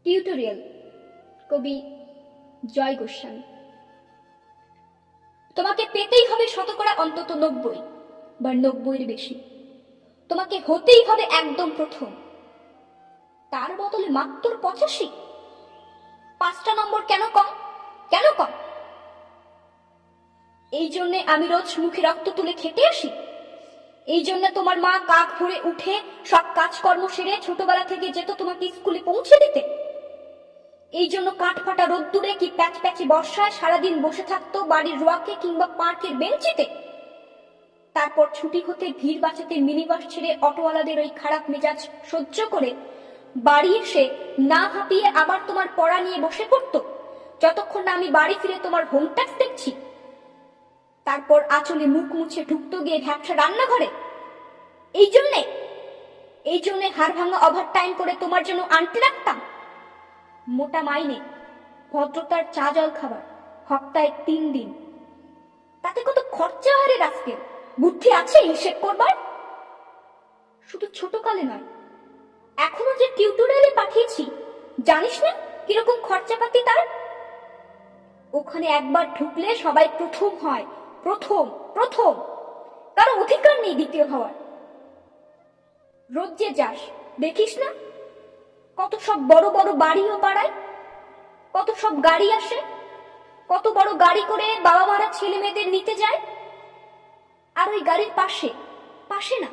Tutorial কবি জয় গোস্বামী। তোমাকে পেতেই হবে শতকরা অন্তত 90 বা 90-এর বেশি। তোমাকে হতেই হবে একদম প্রথম, তার বদলে মাত্র 85। 5টা নম্বর কেন কম? কেন কম? এই জন্যে আমি রোজ মুখে রক্ত তুলে খেতে আসি? এই জন্য তোমার মা কাক ভরে উঠে সব কাজকর্ম সেরে ছোটবেলা থেকে যেত তোমাকে স্কুলে পৌঁছে দিতে? এই জন্য কাঠফাটা রোদ্দুরে কি প্যাচ প্যাচে বর্ষায় সারাদিন বসে থাকতো বাড়ির রোয়াকে কিংবা পার্কের বেঞ্চিতে? তারপর ছুটি হতে ভিড় বাঁচাতে মিনিবাস ছেড়ে অটোওয়ালাদের ওই খারাপ মেজাজ সহ্য করে বাড়ি এসে না হাঁপিয়ে আবার তোমার পড়া নিয়ে বসে পড়তো, যতক্ষণ না আমি বাড়ি ফিরে তোমার হোম ট্যাক্স দেখছি। তারপর আঁচলে মুখ মুছে ঢুকতো গিয়ে ভ্যাবসা রান্নাঘরে। এই জন্যে হাড় ভাঙা ওভার টাইম করে তোমার জন্য আনতে রাখতাম। মোটা মাইনে, ভদ্রতার চা জল খাবার, সপ্তাহে 3 দিন। তাতে কত খরচা হয় রে রাস্কেল, বুদ্ধি আছে হিসেব করবার? শুধু ছোটকালে নয়, এখনো যে টিউটোরিয়ালে পাঠিয়েছি, জানিস না কিরকম খরচাপাতি তার? ওখানে একবার ঢুকলে সবাই প্রথম হয়, প্রথম প্রথম, কারো অধিকার নেই দ্বিতীয় হওয়ার। রোজ যে যাস, দেখিস না কত সব বড় বড় বাড়িও পাড়ায়, কত সব গাড়ি আসে, কত বড় গাড়ি করে বাবা মারা ছেলে মেয়েদের নিতে যায়। আর ওই গাড়ির পাশে, পাশে না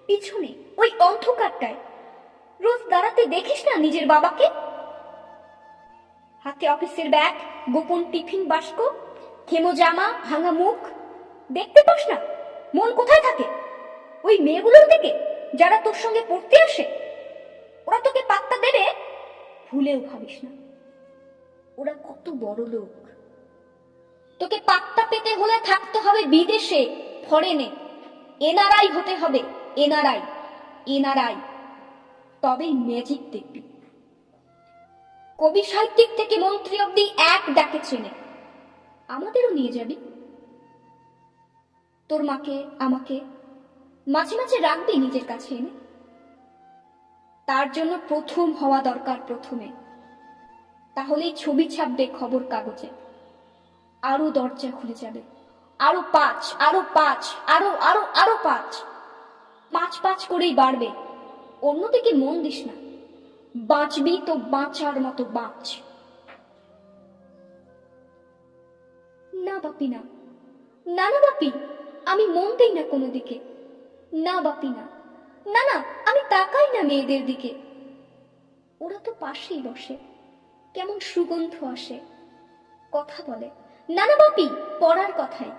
পিছনে ওই অন্ধকারটায় রোজ দাঁড়াতে দেখিস না নিজের বাবাকে? হাতে অফিসের ব্যাগ, গোপন টিফিন বাস্ক, খেমো জামা, ভাঙা মুখ, দেখতে পাস না মন কোথায় থাকে? ওই মেয়েগুলোর দিকে যারা তোর সঙ্গে পড়তে আসে। ওরা তোকে পাত্তা দেবে? ভুলেও ভাবিস না, ওরা কত বড় লোক। তোকে পাত্তা পেতে হলে থাকতে হবে বিদেশে, ফরেনে, এনআরআই হতে হবে, এনআরআই এনআরআই, তবেই ম্যাজিক দেখবি। কবি সাহিত্যিক থেকে মন্ত্রী অব্দি এক ডাকে চেনে। আমাদেরও নিয়ে যাবি। তোর মাকে আমাকে মাঝে মাঝে রাখবি নিজের কাছে এনে। তার জন্য প্রথম হওয়া দরকার প্রথমে, তাহলেই ছবি ছাপবে খবর কাগজে। আরো দরজা খুলে যাবে, আরো 5, আরো 5, আরো আরো আরো 5, 5 করেই বাড়বে। অন্যদিকে মন দিস না, বাঁচবি তো বাঁচার মতো বাঁচ। না বাপি না, না না বাপি, আমি মন দেই না কোনো দিকে। না বাপি না, না না, আমি তাকাই না মেয়েদের দিকে। ওরা তো পাশেই বসে, কেমন সুগন্ধ আসে, কথা বলে। না না বাপি, পড়ার কথাই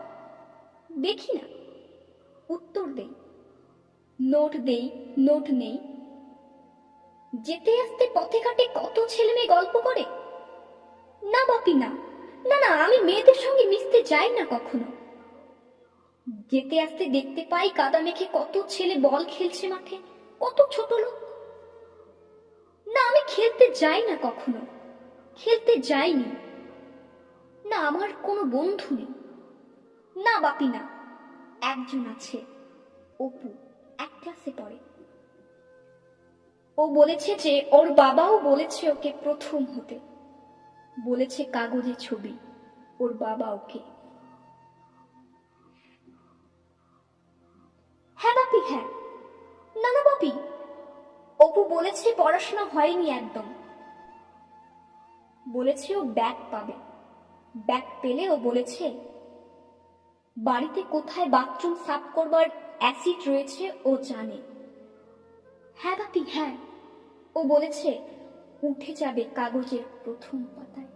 দেখি না, উত্তর দেই, নোট দেই, নোট নেই। যেতে আসতে পথে ঘাটে কত ছেলে মেয়ে গল্প করে। না বাপি না, না না, আমি মেয়েদের সঙ্গে মিশতে যাই না কখনো। যেতে আসতে দেখতে পাই কাদা মেখে কত ছেলে বল খেলছে মাঠে, কত ছোট লোক। না, আমি খেলতে যাই না কখনো, খেলতে যাইনি। না, আমার কোনো বন্ধু নেই। না বাপি না, একজন আছে, অপু, 1 ক্লাসে পড়ে। ও বলেছে যে ওর বাবাও বলেছে ওকে প্রথম হতে, বলেছে কাগজে ছবি ওর বাবা ওকে। হ্যাঁ বাপি, হ্যাঁ। না না বাপি, অপু বলেছে পড়াশোনা হয়নি একদম। বলেছে ও ব্যাক পাবে, ব্যাক পেলে ও বলেছে বাড়িতে কোথায় বাথরুম সাফ করবার অ্যাসিড রয়েছে ও জানে। হ্যাঁ বাপি, হ্যাঁ। ও বলেছে উঠে যাবে কাগজের প্রথম পাতায়।